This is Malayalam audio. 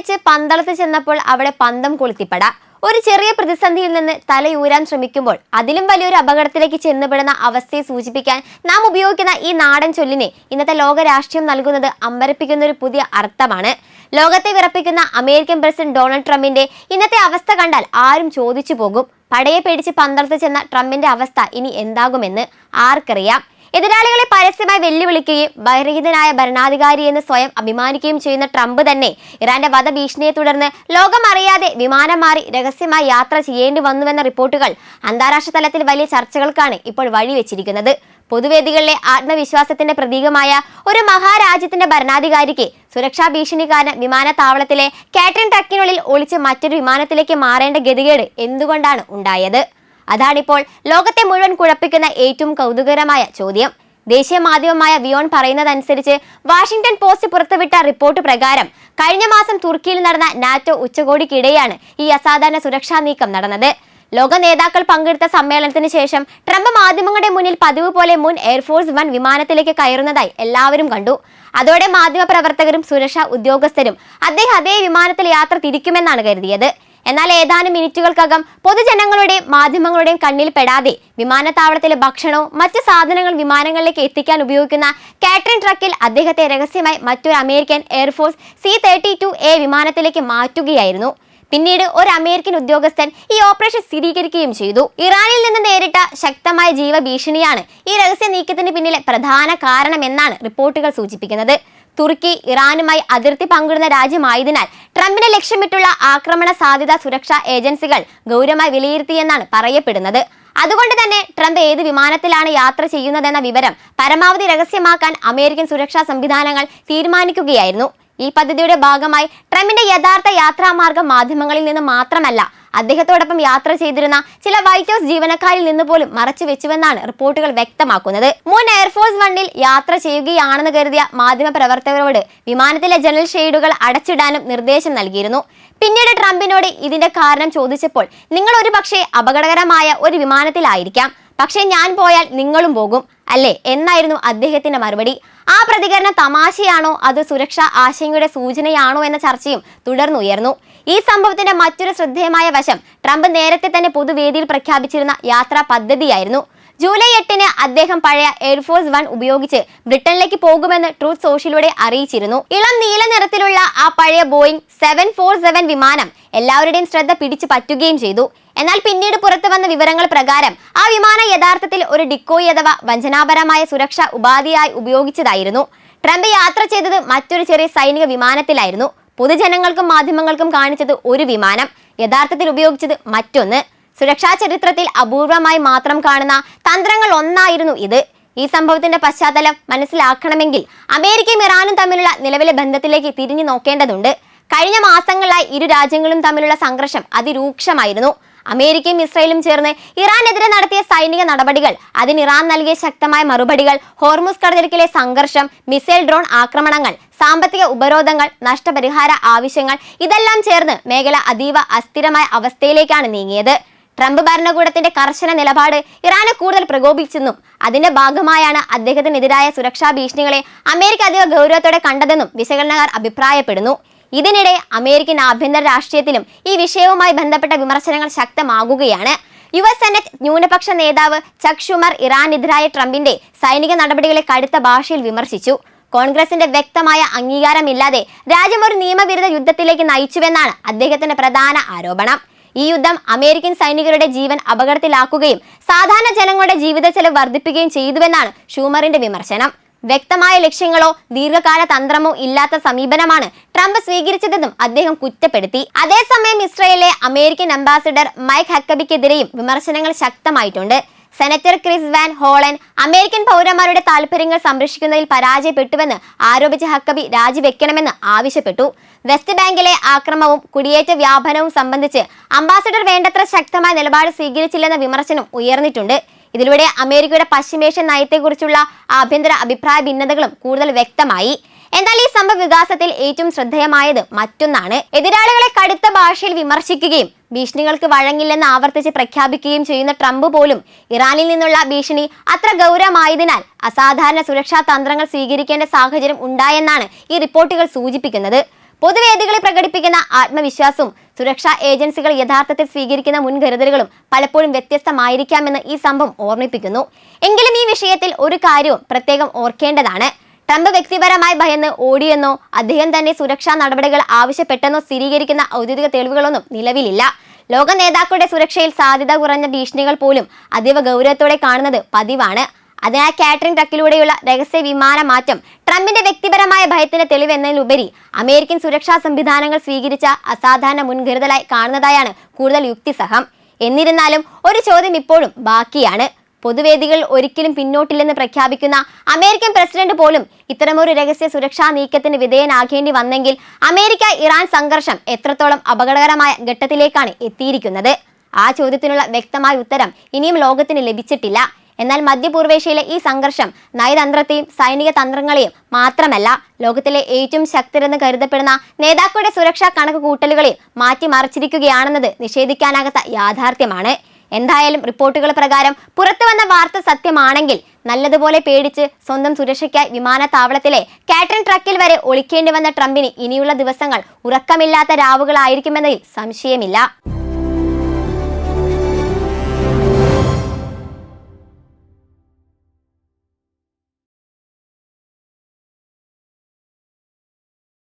പിടിച്ച് പന്തളത്ത് ചെന്നപ്പോൾ അവിടെ പന്തം കൊളുത്തിപ്പട. ഒരു ചെറിയ പ്രതിസന്ധിയിൽ നിന്ന് തലയൂരാൻ ശ്രമിക്കുമ്പോൾ അതിലും വലിയൊരു അപകടത്തിലേക്ക് ചെന്നുപെടുന്ന അവസ്ഥയെ സൂചിപ്പിക്കാൻ നാം ഉപയോഗിക്കുന്ന ഈ നാടൻ ചൊല്ലിന് ഇന്നത്തെ ലോക രാഷ്ട്രീയം നൽകുന്നത് അമ്പരപ്പിക്കുന്ന ഒരു പുതിയ അർത്ഥമാണ്. ലോകത്തെ വിറപ്പിക്കുന്ന അമേരിക്കൻ പ്രസിഡന്റ് ഡൊണാൾഡ് ട്രംപിന്റെ ഇന്നത്തെ അവസ്ഥ കണ്ടാൽ ആരും ചോദിച്ചു പോകും, പടയെ പേടിച്ച് പന്തളത്ത് ചെന്ന ട്രംപിന്റെ അവസ്ഥ ഇനി എന്താകുമെന്ന് ആർക്കറിയാം. എതിരാളികളെ പരസ്യമായി വെല്ലുവിളിക്കുകയും ഭയരഹിതനായ ഭരണാധികാരി എന്ന് സ്വയം അഭിമാനിക്കുകയും ചെയ്യുന്ന ട്രംപ് തന്നെ ഇറാന്റെ വധഭീഷണിയെ തുടർന്ന് ലോകം അറിയാതെ വിമാനം മാറി രഹസ്യമായി യാത്ര ചെയ്യേണ്ടി വന്നുവെന്ന റിപ്പോർട്ടുകൾ അന്താരാഷ്ട്ര തലത്തിൽ വലിയ ചർച്ചകൾക്കാണ് ഇപ്പോൾ വഴിവെച്ചിരിക്കുന്നത്. പൊതുവേദികളിലെ ആത്മവിശ്വാസത്തിന്റെ പ്രതീകമായ ഒരു മഹാരാജ്യത്തിന്റെ ഭരണാധികാരിക്ക് സുരക്ഷാ ഭീഷണി കാരണം വിമാനത്താവളത്തിലെ കാറ്ററിംഗ് ട്രക്കിനുള്ളിൽ ഒളിച്ച് മറ്റൊരു വിമാനത്തിലേക്ക് മാറേണ്ട ഗതികേട് എന്തുകൊണ്ടാണ് ഉണ്ടായത്? അതാണിപ്പോൾ ലോകത്തെ മുഴുവൻ കുഴപ്പിക്കുന്ന ഏറ്റവും കൗതുകരമായ ചോദ്യം. ദേശീയ മാധ്യമമായ വിയോൺ പറയുന്നതനുസരിച്ച് വാഷിംഗ്ടൺ പോസ്റ്റ് പുറത്തുവിട്ട റിപ്പോർട്ട് പ്രകാരം കഴിഞ്ഞ മാസം തുർക്കിയിൽ നടന്ന നാറ്റോ ഉച്ചകോടിക്കിടെയാണ് ഈ അസാധാരണ സുരക്ഷാ നീക്കം നടന്നത്. ലോക നേതാക്കൾ പങ്കെടുത്ത സമ്മേളനത്തിന് ശേഷം ട്രംപ് മാധ്യമങ്ങളുടെ മുന്നിൽ പതിവ് പോലെ മുൻ എയർഫോഴ്സ് 1 വിമാനത്തിലേക്ക് കയറുന്നതായി എല്ലാവരും കണ്ടു. അതോടെ മാധ്യമപ്രവർത്തകരും സുരക്ഷാ ഉദ്യോഗസ്ഥരും അദ്ദേഹം അതേ വിമാനത്തിൽ യാത്ര തിരിക്കുമെന്നാണ് കരുതിയത്. എന്നാൽ ഏതാനും മിനിറ്റുകൾക്കകം പൊതുജനങ്ങളുടെയും മാധ്യമങ്ങളുടെയും കണ്ണിൽ പെടാതെ വിമാനത്താവളത്തിലെ ഭക്ഷണവും മറ്റ് സാധനങ്ങൾ വിമാനങ്ങളിലേക്ക് എത്തിക്കാൻ ഉപയോഗിക്കുന്ന കാറ്ററിംഗ് ട്രക്കിൽ അദ്ദേഹത്തെ രഹസ്യമായി മറ്റൊരു അമേരിക്കൻ എയർഫോഴ്സ് C-32A വിമാനത്തിലേക്ക് മാറ്റുകയായിരുന്നു. പിന്നീട് ഒരു അമേരിക്കൻ ഉദ്യോഗസ്ഥൻ ഈ ഓപ്പറേഷൻ സ്ഥിരീകരിക്കുകയും ചെയ്തു. ഇറാനിൽ നിന്ന് നേരിട്ട ശക്തമായ ജീവഭീഷണിയാണ് ഈ രഹസ്യ നീക്കത്തിന് പിന്നിലെ പ്രധാന കാരണമെന്നാണ് റിപ്പോർട്ടുകൾ സൂചിപ്പിക്കുന്നത്. തുർക്കി ഇറാനുമായി അതിർത്തി പങ്കിടുന്ന രാജ്യമായതിനാൽ ട്രംപിനെ ലക്ഷ്യമിട്ടുള്ള ആക്രമണ സാധ്യത സുരക്ഷാ ഏജൻസികൾ ഗൗരവമായി വിലയിരുത്തിയെന്നാണ് പറയപ്പെടുന്നത്. അതുകൊണ്ട് തന്നെ ട്രംപ് ഏത് വിമാനത്തിലാണ് യാത്ര ചെയ്യുന്നതെന്ന വിവരം പരമാവധി രഹസ്യമാക്കാൻ അമേരിക്കൻ സുരക്ഷാ സംവിധാനങ്ങൾ തീരുമാനിക്കുകയായിരുന്നു. ഈ പദ്ധതിയുടെ ഭാഗമായി ട്രംപിന്റെ യഥാർത്ഥ യാത്രാമാർഗം മാധ്യമങ്ങളിൽ നിന്ന് മാത്രമല്ല, അദ്ദേഹത്തോടൊപ്പം യാത്ര ചെയ്തിരുന്ന ചില വൈറ്റ് ഹൗസ് ജീവനക്കാരിൽ നിന്ന് പോലും മറച്ചു വെച്ചുവെന്നാണ് റിപ്പോർട്ടുകൾ വ്യക്തമാക്കുന്നത്. മുൻ എയർഫോഴ്സ് 1 യാത്ര ചെയ്യുകയാണെന്ന് കരുതിയ മാധ്യമ പ്രവർത്തകരോട് വിമാനത്തിലെ ജനൽ ഷെയ്ഡുകൾ അടച്ചിടാനും നിർദ്ദേശം നൽകിയിരുന്നു. പിന്നീട് ട്രംപിനോട് ഇതിന്റെ കാരണം ചോദിച്ചപ്പോൾ നിങ്ങൾ ഒരു പക്ഷേ അപകടകരമായ ഒരു വിമാനത്തിലായിരിക്കാം, പക്ഷേ ഞാൻ പോയാൽ നിങ്ങളും പോകും അല്ലേ എന്നായിരുന്നു അദ്ദേഹത്തിന്റെ മറുപടി. ആ പ്രതികരണം തമാശയാണോ അതോ സുരക്ഷാ ആശങ്കയുടെ സൂചനയാണോ എന്ന ചർച്ചയും തുടർന്നുയർന്നു. ഈ സംഭവത്തിന്റെ മറ്റൊരു ശ്രദ്ധേയമായ വശം ട്രംപ് നേരത്തെ തന്നെ പൊതുവേദിയിൽ പ്രഖ്യാപിച്ചിരുന്ന യാത്രാ പദ്ധതിയായിരുന്നു. ജൂലൈ 8-ന് അദ്ദേഹം പഴയ എയർഫോഴ്സ് 1 ഉപയോഗിച്ച് ബ്രിട്ടനിലേക്ക് പോകുമെന്ന് ട്രൂത്ത് സോഷ്യലിലൂടെ അറിയിച്ചിരുന്നു. ഇളം നീല നിറത്തിലുള്ള ആ പഴയ ബോയിങ് 747 വിമാനം എല്ലാവരുടെയും ശ്രദ്ധ പിടിച്ചു പറ്റുകയും ചെയ്തു. എന്നാൽ പിന്നീട് പുറത്തു വന്ന വിവരങ്ങൾ പ്രകാരം ആ വിമാനം യഥാർത്ഥത്തിൽ ഒരു ഡിക്കോയി അഥവാ വഞ്ചനാപരമായ സുരക്ഷാ ഉപാധിയായി ഉപയോഗിച്ചതായിരുന്നു. ട്രംപ് യാത്ര ചെയ്തത് മറ്റൊരു ചെറിയ സൈനിക വിമാനത്തിലായിരുന്നു. പൊതുജനങ്ങൾക്കും മാധ്യമങ്ങൾക്കും കാണിച്ചത് ഒരു വിമാനം, യഥാർത്ഥത്തിൽ ഉപയോഗിച്ചത് മറ്റൊന്ന്. സുരക്ഷാ ചരിത്രത്തിൽ അപൂർവമായി മാത്രം കാണുന്ന തന്ത്രങ്ങൾ ഒന്നായിരുന്നു ഇത്. ഈ സംഭവത്തിന്റെ പശ്ചാത്തലം മനസ്സിലാക്കണമെങ്കിൽ അമേരിക്കയും ഇറാനും തമ്മിലുള്ള നിലവിലെ ബന്ധത്തിലേക്ക് തിരിഞ്ഞു നോക്കേണ്ടതുണ്ട്. കഴിഞ്ഞ മാസങ്ങളായി ഇരു രാജ്യങ്ങളും തമ്മിലുള്ള സംഘർഷം അതിരൂക്ഷമായിരുന്നു. അമേരിക്കയും ഇസ്രായേലും ചേർന്ന് ഇറാനെതിരെ നടത്തിയ സൈനിക നടപടികൾ, അതിന് ഇറാൻ നൽകിയ ശക്തമായ മറുപടികൾ, ഹോർമുസ് കടലിടുക്കിലെ സംഘർഷം, മിസൈൽ ഡ്രോൺ ആക്രമണങ്ങൾ, സാമ്പത്തിക ഉപരോധങ്ങൾ, നഷ്ടപരിഹാര ആവശ്യങ്ങൾ, ഇതെല്ലാം ചേർന്ന് മേഖല അതീവ അസ്ഥിരമായ അവസ്ഥയിലേക്കാണ് നീങ്ങിയത്. ട്രംപ് ഭരണകൂടത്തിന്റെ കർശന നിലപാട് ഇറാനെ കൂടുതൽ പ്രകോപിച്ചെന്നും അതിന്റെ ഭാഗമായാണ് അദ്ദേഹത്തിനെതിരായ സുരക്ഷാ ഭീഷണികളെ അമേരിക്ക അതീവ ഗൗരവത്തോടെ കണ്ടതെന്നും വിശകലനക്കാർ അഭിപ്രായപ്പെടുന്നു. ഇതിനിടെ അമേരിക്കൻ ആഭ്യന്തര രാഷ്ട്രീയത്തിലും ഈ വിഷയവുമായി ബന്ധപ്പെട്ട വിമർശനങ്ങൾ ശക്തമാകുകയാണ്. US സെനറ്റ് ന്യൂനപക്ഷ നേതാവ് ചക് ഷുമർ ഇറാനെതിരായ ട്രംപിന്റെ സൈനിക നടപടികളെ കടുത്ത ഭാഷയിൽ വിമർശിച്ചു. കോൺഗ്രസിന്റെ വ്യക്തമായ അംഗീകാരമില്ലാതെ രാജ്യം ഒരു നിയമവിരുദ്ധ യുദ്ധത്തിലേക്ക് നയിച്ചുവെന്നാണ് അദ്ദേഹത്തിന്റെ പ്രധാന ആരോപണം. ഈ യുദ്ധം അമേരിക്കൻ സൈനികരുടെ ജീവൻ അപകടത്തിലാക്കുകയും സാധാരണ ജനങ്ങളുടെ ജീവിത ചെലവ് വർദ്ധിപ്പിക്കുകയും ചെയ്തുവെന്നാണ് ഷൂമറിന്റെ വിമർശനം. വ്യക്തമായ ലക്ഷ്യങ്ങളോ ദീർഘകാല തന്ത്രമോ ഇല്ലാത്ത സമീപനമാണ് ട്രംപ് സ്വീകരിച്ചതെന്നും അദ്ദേഹം കുറ്റപ്പെടുത്തി. അതേസമയം ഇസ്രായേലിലെ അമേരിക്കൻ അംബാസിഡർ മൈക്ക് ഹക്കബിക്കെതിരെയും വിമർശനങ്ങൾ ശക്തമായിട്ടുണ്ട്. Senator Chris Van Hollen American പൗരന്മാരുടെ താൽപര്യങ്ങൾ സംരക്ഷിക്കുന്നതിൽ പരാജയപ്പെട്ടുവെന്ന് ആരോപിച്ച ഹക്കബി രാജിവെക്കണമെന്ന് ആവശ്യപ്പെട്ടു. വെസ്റ്റ് ബാങ്കിലെ ആക്രമണവും കുടിയേറ്റ വ്യാപനവും സംബന്ധിച്ച് അംബാസിഡർ വേണ്ടത്ര ശക്തമായ നിലപാട് സ്വീകരിച്ചില്ലെന്ന വിമർശനം ഉയർന്നിട്ടുണ്ട്. ഇതിലൂടെ അമേരിക്കയുടെ പശ്ചിമേഷ്യൻ നയത്തെക്കുറിച്ചുള്ള ആഭ്യന്തര അഭിപ്രായ ഭിന്നതകളും കൂടുതൽ വ്യക്തമായി. എന്നാൽ ഈ സംഭവ വികാസത്തിൽ ഏറ്റവും ശ്രദ്ധേയമായത് മറ്റൊന്നാണ്. എതിരാളികളെ കടുത്ത ഭാഷയിൽ വിമർശിക്കുകയും ഭീഷണികൾക്ക് വഴങ്ങില്ലെന്ന് ആവർത്തിച്ച് പ്രഖ്യാപിക്കുകയും ചെയ്യുന്ന ട്രംപ് പോലും ഇറാനിൽ നിന്നുള്ള ഭീഷണി അത്ര ഗൗരവമായതിനാൽ അസാധാരണ സുരക്ഷാ തന്ത്രങ്ങൾ സ്വീകരിക്കേണ്ട സാഹചര്യം ഉണ്ടായെന്നാണ് ഈ റിപ്പോർട്ടുകൾ സൂചിപ്പിക്കുന്നത്. പൊതുവേദികളിൽ പ്രകടിപ്പിക്കുന്ന ആത്മവിശ്വാസവും സുരക്ഷാ ഏജൻസികൾ യഥാർത്ഥത്തിൽ സ്വീകരിക്കുന്ന മുൻകരുതലുകളും പലപ്പോഴും വ്യത്യസ്തമായിരിക്കാമെന്ന് ഈ സംഭവം ഓർമ്മിപ്പിക്കുന്നു. എങ്കിലും ഈ വിഷയത്തിൽ ഒരു കാര്യവും പ്രത്യേകം ഓർക്കേണ്ടതാണ്. ട്രംപ് വ്യക്തിപരമായി ഭയന്ന് ഓടിയെന്നോ അദ്ദേഹം തന്നെ സുരക്ഷാ നടപടികൾ ആവശ്യപ്പെട്ടെന്നോ സ്ഥിരീകരിക്കുന്ന ഔദ്യോഗിക തെളിവുകളൊന്നും നിലവിലില്ല. ലോക നേതാക്കളുടെ സുരക്ഷയിൽ സാധ്യത കുറഞ്ഞ ഭീഷണികൾ പോലും അതീവ ഗൗരവത്തോടെ കാണുന്നത് പതിവാണ്. അതിനാൽ കാറ്ററിംഗ് ട്രക്കിലൂടെയുള്ള രഹസ്യ വിമാന മാറ്റം ട്രംപിന്റെ വ്യക്തിപരമായ ഭയത്തിന്റെ തെളിവ് എന്നതിലുപരി അമേരിക്കൻ സുരക്ഷാ സംവിധാനങ്ങൾ സ്വീകരിച്ച അസാധാരണ മുൻകരുതലായി കാണുന്നതായാണ് കൂടുതൽ യുക്തിസഹം. എന്നിരുന്നാലും ഒരു ചോദ്യം ഇപ്പോഴും ബാക്കിയാണ്. പൊതുവേദികൾ ഒരിക്കലും പിന്നോട്ടില്ലെന്ന് പ്രഖ്യാപിക്കുന്ന അമേരിക്കൻ പ്രസിഡന്റ് പോലും ഇത്തരമൊരു രഹസ്യ സുരക്ഷാ നീക്കത്തിന് വിധേയനാകേണ്ടി വന്നെങ്കിൽ അമേരിക്ക ഇറാൻ സംഘർഷം എത്രത്തോളം അപകടകരമായ ഘട്ടത്തിലേക്കാണ് എത്തിയിരിക്കുന്നത്? ആ ചോദ്യത്തിനുള്ള വ്യക്തമായ ഉത്തരം ഇനിയും ലോകത്തിന് ലഭിച്ചിട്ടില്ല. എന്നാൽ മധ്യപൂർവേഷ്യയിലെ ഈ സംഘർഷം നയതന്ത്രത്തെയും സൈനിക തന്ത്രങ്ങളെയും മാത്രമല്ല, ലോകത്തിലെ ഏറ്റവും ശക്തരെന്ന് കരുതപ്പെടുന്ന നേതാക്കളുടെ സുരക്ഷാ കണക്കുകൂട്ടലുകളെയും മാറ്റിമറിച്ചിരിക്കുകയാണെന്നത് നിഷേധിക്കാനാകാത്ത യാഥാർത്ഥ്യമാണ്. എന്തായാലും റിപ്പോർട്ടുകൾ പ്രകാരം പുറത്തു വന്ന വാർത്ത സത്യമാണെങ്കിൽ നല്ലതുപോലെ പേടിച്ച് സ്വന്തം സുരക്ഷയ്ക്കായി വിമാനത്താവളത്തിലെ കാറ്ററിംഗ് ട്രക്കിൽ വരെ ഒളിക്കേണ്ടി വന്ന ട്രംപിന് ഇനിയുള്ള ദിവസങ്ങൾ ഉറക്കമില്ലാത്ത രാവുകളായിരിക്കുമെന്നതിൽ സംശയമില്ല.